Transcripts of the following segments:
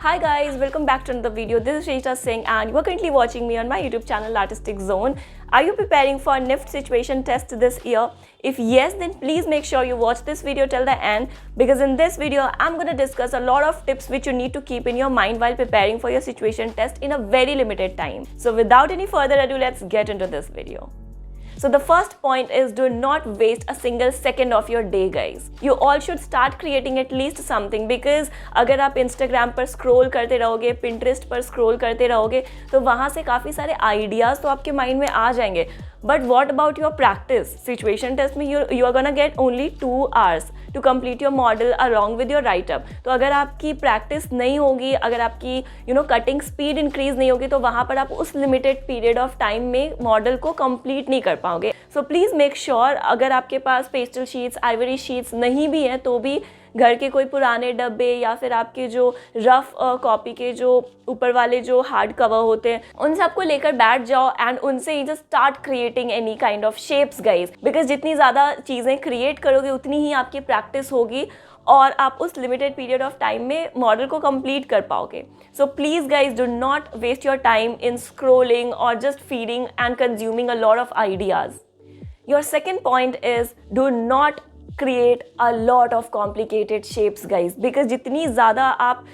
Hi guys, welcome back to another video. This is Shrishta Singh and you are currently watching me on my YouTube channel Artistic Zone. Are you preparing for a NIFT situation test this year? If yes, then please make sure you watch this video till the end, because in this video I'm going to discuss a lot of tips which you need to keep in your mind while preparing for your situation test in a very limited time. So without any further ado, let's get into this video. So the first point is, do not waste a single second of your day guys. You all should start creating at least something, because अगर आप Instagram पर scroll करते रहोगे, Pinterest पर scroll करते रहोगे, तो वहाँ से काफ़ी सारे ideas तो आपके mind में आ जाएंगे. But what about your practice? Situation test में you are gonna get only 2 hours to complete your model along with your write-up. तो अगर आपकी practice नहीं होगी, अगर आपकी cutting speed increase नहीं होगी, तो वहाँ पर आप उस limited period of time में model को complete नहीं कर पाओगे. So please make sure, अगर आपके पास pastel sheets, ivory sheets नहीं भी हैं, तो भी घर के कोई पुराने डब्बे या फिर आपके जो रफ कॉपी के जो ऊपर वाले जो हार्ड कवर होते हैं, उन सबको लेकर बैठ जाओ एंड उनसे ही just start creating any kind of shapes guys. Because जितनी ज़्यादा चीज़ें क्रिएट करोगे उतनी ही आपकी प्रैक्टिस होगी और आप उस लिमिटेड पीरियड ऑफ टाइम में मॉडल को कंप्लीट कर पाओगे. So please guys do not waste your time in scrolling और just feeding and consuming a lot of ideas. Your second point is, do not create a lot of complicated shapes guys, because जितनी ज़्यादा आप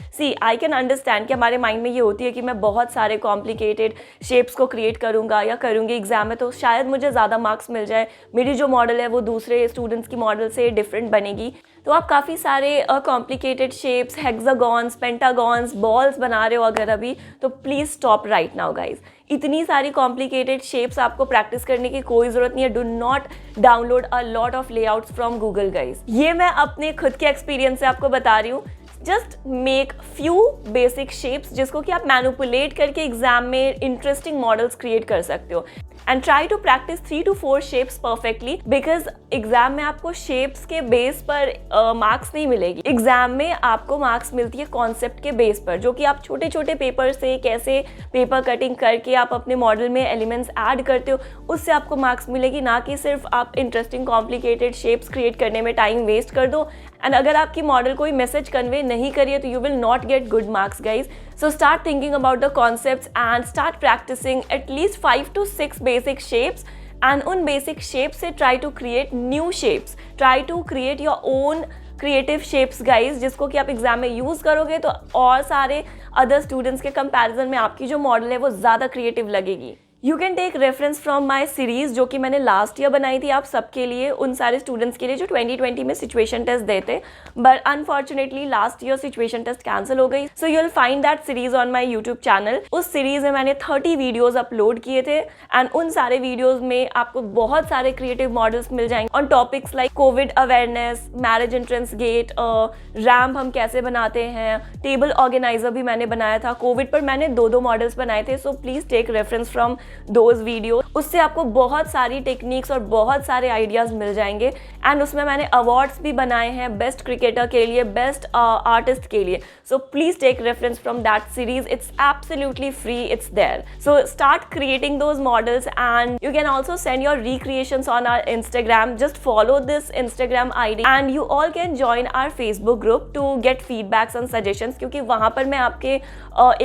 I can understand कि हमारे mind में ये होती है कि मैं बहुत सारे complicated shapes को create करूँगा या करूँगी एग्जाम में, तो शायद मुझे ज़्यादा मार्क्स मिल जाए, मेरी जो मॉडल है वो दूसरे स्टूडेंट्स की मॉडल से डिफरेंट बनेगी. तो आप काफ़ी सारे कॉम्प्लिकेटेड शेप्स, हेक्सागॉन्स, पेंटागॉन्स, बॉल्स बना रहे हो अगर अभी, तो please stop right now guys. इतनी सारी कॉम्प्लिकेटेड शेप्स आपको प्रैक्टिस करने की कोई ज़रूरत नहीं है. Do not download a lot of layouts from Google guys. ये मैं अपने खुद के एक्सपीरियंस से आपको बता रही हूँ. Just make few basic shapes जिसको कि आप मैनिपुलेट करके एग्जाम में इंटरेस्टिंग मॉडल्स क्रिएट कर सकते हो. And try to practice 3 to 4 shapes perfectly, because exam में आपको शेप्स के बेस पर मार्क्स नहीं मिलेगी. एग्जाम में आपको मार्क्स मिलती है कॉन्सेप्ट के बेस पर, जो कि आप छोटे छोटे पेपर से कैसे पेपर कटिंग करके आप अपने मॉडल में एलिमेंट्स ऐड करते हो, उससे आपको मार्क्स मिलेगी, ना कि सिर्फ आप इंटरेस्टिंग कॉम्प्लिकेटेड शेप्स क्रिएट करने में टाइम वेस्ट कर दो. एंड अगर आपकी मॉडल कोई मैसेज कन्वे नहीं करिए तो you will not get good marks guys. So start thinking about the concepts and start practicing at least 5 to 6 basic shapes, and उन basic shapes से try to create new shapes. Try to create your own creative shapes guys, जिसको कि आप exam में use करोगे तो और सारे अदर स्टूडेंट्स के कंपैरिजन में आपकी जो मॉडल है वो ज़्यादा क्रिएटिव लगेगी. You can take reference from my series जो कि मैंने लास्ट ईयर बनाई थी आप सबके लिए, उन सारे स्टूडेंट्स के लिए जो 2020 में सिचुएशन टेस्ट देते, but unfortunately last year situation test cancel हो गई. So you will find that series on my YouTube channel. उस सीरीज़ में मैंने 30 वीडियोज़ अपलोड किए थे एंड उन सारे वीडियोज़ में आपको बहुत सारे क्रिएटिव मॉडल्स मिल जाएंगे on topics like COVID awareness, marriage entrance gate, ramp हम कैसे बनाते हैं, टेबल ऑर्गेनाइजर भी मैंने बनाया था. कोविड पर मैंने 2 मॉडल्स बनाए थे. So please take reference from those videos. उससे आपको बहुत सारी टेक्निक्स और बहुत सारे आइडियाज़ मिल जाएंगे. एंड उसमें मैंने अवार्ड्स भी बनाए हैं बेस्ट क्रिकेटर के लिए, बेस्ट आर्टिस्ट के लिए. So please take reference from that series. It's absolutely free, it's there. So start creating those models and you can also send your recreations on our Instagram. Just follow this Instagram ID and you all can join our Facebook group to get feedbacks and suggestions, क्योंकि वहाँ पर मैं आपके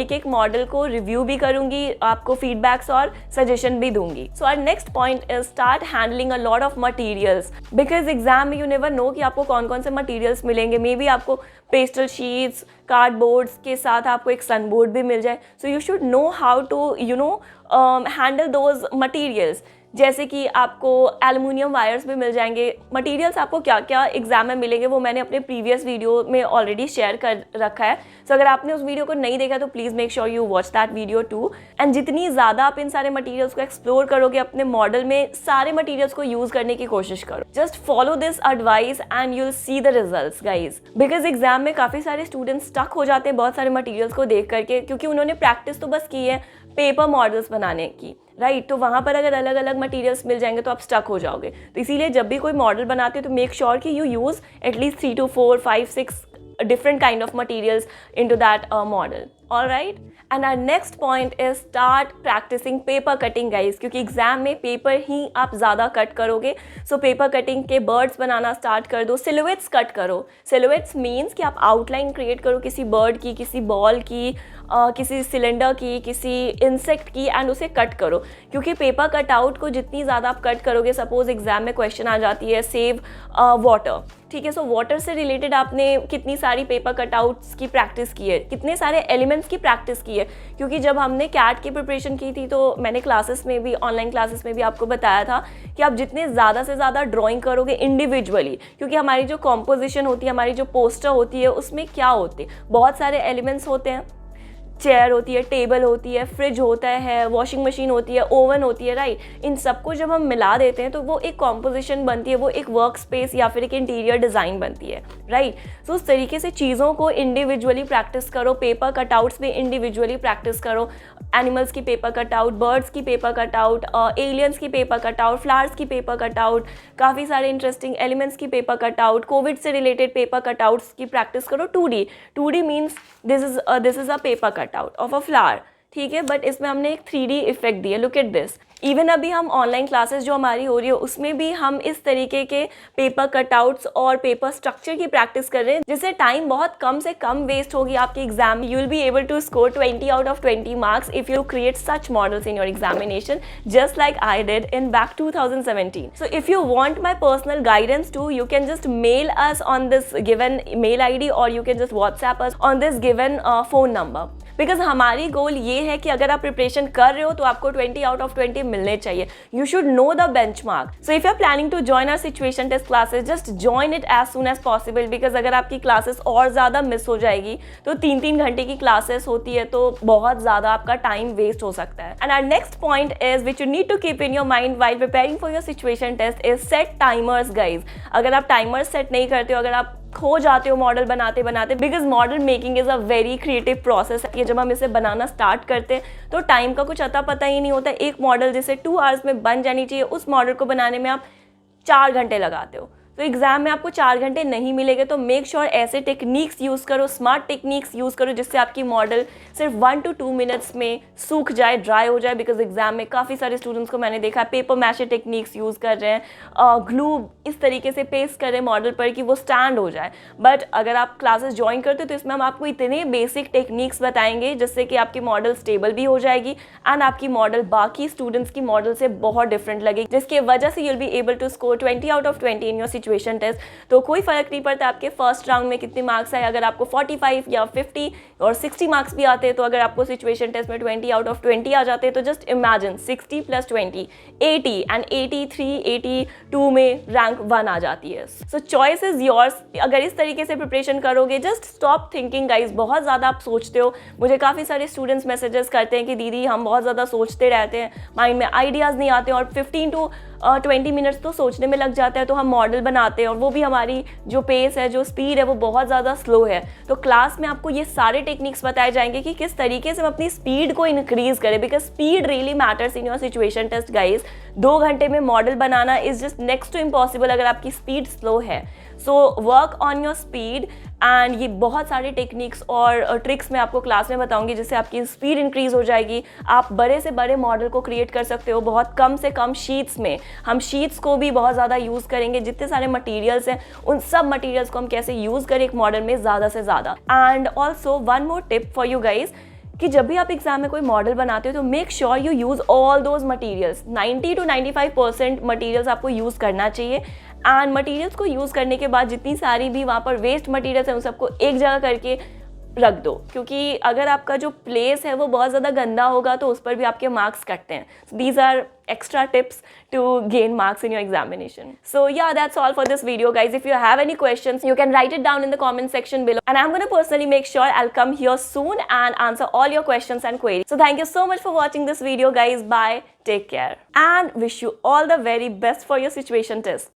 एक एक model को review भी करूँगी, आपको फीडबैक्स और सजेशन भी दूंगी. So our next point is, start handling a lot of materials, because exam में यू नेवर नो कि आपको कौन कौन से मटीरियल्स मिलेंगे. मे बी आपको पेस्टल शीट्स, कार्डबोर्ड्स के साथ आपको एक सनबोर्ड भी मिल जाए. So you should know how to handle those materials. जैसे कि आपको एल्युमिनियम वायर्स भी मिल जाएंगे. मटेरियल्स आपको क्या क्या एग्जाम में मिलेंगे वो मैंने अपने प्रीवियस वीडियो में ऑलरेडी शेयर कर रखा है. सो अगर आपने उस वीडियो को नहीं देखा तो please make sure you watch that video too. And जितनी ज़्यादा आप इन सारे मटेरियल्स को एक्सप्लोर करोगे अपने मॉडल में, सारे मटेरियल्स को यूज़ करने की कोशिश करो. Just follow this advice and you will see the results guys. Because exam में काफ़ी सारे स्टूडेंट्स स्टक हो जाते हैं बहुत सारे मटीरियल्स को देख करके, क्योंकि उन्होंने प्रैक्टिस तो बस की है पेपर मॉडल्स बनाने की, राइट. तो वहाँ पर अगर अलग अलग मटेरियल्स मिल जाएंगे तो आप स्टक हो जाओगे. तो इसीलिए जब भी कोई मॉडल बनाते हो तो मेक श्योर कि you use at least 3 to 4, 5, 6 different kind of materials into that model. Alright, and our next point is start practicing paper cutting guys, क्योंकि एग्जाम में पेपर ही आप ज़्यादा कट करोगे. सो पेपर कटिंग के बर्ड्स बनाना start कर दो, silhouettes cut करो. Silhouettes means कि आप आउटलाइन क्रिएट करो किसी बर्ड की, किसी बॉल की, किसी सिलेंडर की, किसी इंसेक्ट की, एंड उसे कट करो. क्योंकि पेपर कटआउट को जितनी ज़्यादा आप कट करोगे, सपोज एग्जाम में क्वेश्चन आ जाती है सेव वाटर, ठीक है. सो वाटर से रिलेटेड आपने कितनी सारी पेपर कटआउट्स की प्रैक्टिस की है, कितने सारे एलिमेंट्स की प्रैक्टिस की है. क्योंकि जब हमने कैट की प्रिपरेशन की थी तो मैंने क्लासेस में भी, ऑनलाइन क्लासेस में भी आपको बताया था कि आप जितने ज़्यादा से ज़्यादा ड्राइंग करोगे इंडिविजुअली, क्योंकि हमारी जो कॉम्पोजिशन होती है, हमारी जो पोस्टर होती है, उसमें क्या होते हैं, बहुत सारे एलिमेंट्स होते हैं. चेयर होती है, टेबल होती है, फ्रिज होता है, वॉशिंग मशीन होती है, ओवन होती है, राइट. इन सबको जब हम मिला देते हैं तो वो एक कॉम्पोजिशन बनती है, वो एक वर्क स्पेस या फिर एक इंटीरियर डिज़ाइन बनती है, राइट. सो उस तरीके से चीज़ों को इंडिविजुअली प्रैक्टिस करो. पेपर कटआउट्स में इंडिविजुअली प्रैक्टिस करो. एनिमल्स की पेपर कटआउट, बर्ड्स की पेपर कटआउट, एलियंस की पेपर कटआउट, फ्लावर्स की पेपर कटआउट, काफ़ी सारे इंटरेस्टिंग एलिमेंट्स की पेपर कटआउट, कोविड से रिलेटेड पेपर कटआउट्स की प्रैक्टिस करो. 2D, 2D means this is a paper cutout of a flower, ठीक है. बट इसमें हमने एक 3D इफेक्ट दिया. Look at this. इवन अभी हम ऑनलाइन क्लासेस जो हमारी हो रही है उसमें भी हम इस तरीके के पेपर कटआउट्स और पेपर स्ट्रक्चर की प्रैक्टिस कर रहे हैं, जिससे टाइम बहुत कम से कम वेस्ट होगी आपके एग्जाम में. You will be able to score 20 out of 20 marks if you create such models in your examination, just like I did in back 2017. So if you want my personal guidance too, you can just mail us on this given mail ID or you can just WhatsApp us on this given phone number. Because हमारी गोल ये है कि अगर आप preparation कर रहे हो तो आपको 20 आउट ऑफ 20 मिलने चाहिए. You should know the benchmark. So if you are planning to join our situation test classes, just join it as soon as possible. Because अगर आपकी क्लासेस और ज़्यादा मिस हो जाएगी तो 3-3 घंटे की क्लासेस होती है तो बहुत ज़्यादा आपका टाइम वेस्ट हो सकता है. And our next point is which you need to keep in your mind while preparing for your situation test is set timers guys. अगर आप टाइमर्स सेट नहीं करते हो, अगर आप खो जाते हो मॉडल बनाते बनाते, because model making is a very creative process. ये जब हम इसे बनाना स्टार्ट करते हैं तो टाइम का कुछ अता पता ही नहीं होता. एक मॉडल जिसे 2 आवर्स में बन जानी चाहिए, उस मॉडल को बनाने में आप 4 घंटे लगाते हो. तो एग्जाम में आपको 4 घंटे नहीं मिलेंगे. तो मेक श्योर ऐसे टेक्निक्स यूज़ करो, स्मार्ट टेक्निक्स यूज़ करो, जिससे आपकी मॉडल सिर्फ 1 to 2 मिनट्स में सूख जाए, ड्राई हो जाए. बिकॉज एग्जाम में काफ़ी सारे स्टूडेंट्स को मैंने देखा है पेपर मैशे टेक्निक्स यूज़ कर रहे हैं, ग्लू इस तरीके से पेस्ट कर रहे हैं मॉडल पर कि वो स्टैंड हो जाए. बट अगर आप क्लासेस ज्वाइन करते हो तो इसमें हम आपको इतने बेसिक टेक्निक्स बताएंगे जिससे कि आपकी मॉडल स्टेबल भी हो जाएगी एंड आपकी मॉडल बाकी स्टूडेंट्स की मॉडल से बहुत डिफरेंट लगेगी, जिसकी वजह से you'll be able to score 20 out of 20 in your situation test. तो कोई फर्क नहीं पड़ता आपके फर्स्ट राउंड में कितने मार्क्स आए. अगर आपको 45 या 50 और 60 मार्क्स भी आते हैं, तो अगर आपको सिचुएशन टेस्ट में 20 आउट ऑफ 20 आ जाते हैं, तो जस्ट इमेजिन 60 + 20 80 एंड 83 82 में रैंक 1 आ जाती है. सो चॉइस इज योर्स. अगर इस तरीके से प्रिपरेशन करोगे, जस्ट स्टॉप थिंकिंग गाइज. बहुत ज़्यादा आप सोचते हो. मुझे काफ़ी सारे स्टूडेंट्स मैसेजेस करते हैं कि दीदी हम बहुत ज़्यादा सोचते रहते हैं, माइंड में आइडियाज़ नहीं आते, और 15 to 20 मिनट्स तो सोचने में लग जाता है. तो हम मॉडल बनाते हैं और वो भी हमारी जो पेस है, जो स्पीड है, वो बहुत ज़्यादा स्लो है. तो क्लास में आपको ये सारे टेक्निक्स बताए जाएंगे कि किस तरीके से हम अपनी स्पीड को इंक्रीज़ करें, because speed really matters in your situation test guys. 2 घंटे में मॉडल बनाना is just next to impossible अगर आपकी स्पीड स्लो है. So work on your speed. And ये बहुत सारे टेक्निक्स और ट्रिक्स मैं आपको क्लास में बताऊंगी जिससे आपकी स्पीड इंक्रीज़ हो जाएगी. आप बड़े से बड़े मॉडल को क्रिएट कर सकते हो बहुत कम से कम शीट्स में. हम शीट्स को भी बहुत ज़्यादा यूज़ करेंगे. जितने सारे मटेरियल्स हैं उन सब मटेरियल्स को हम कैसे यूज़ करें एक मॉडल में ज़्यादा से ज़्यादा. And also one more tip for you guys कि जब भी आप एग्जाम में कोई मॉडल बनाते हो तो make sure you use all those materials. 90 to 95% materials आपको यूज़ करना चाहिए. एंड मटेरियल्स को यूज़ करने के बाद जितनी सारी भी वहाँ पर वेस्ट मटेरियल्स हैं उन सबको एक जगह करके रख दो, क्योंकि अगर आपका जो प्लेस है वो बहुत ज़्यादा गंदा होगा तो उस पर भी आपके मार्क्स कटते हैं. These are extra tips to gain marks in your examination. So yeah, that's all for this video guys. If you have any questions, you can write it down in the comment section below, and I'm going to personally make sure I'll come here soon and answer all your questions and queries. So thank you so much for watching this video guys. Bye, take care, and wish you all the very best for your situation test.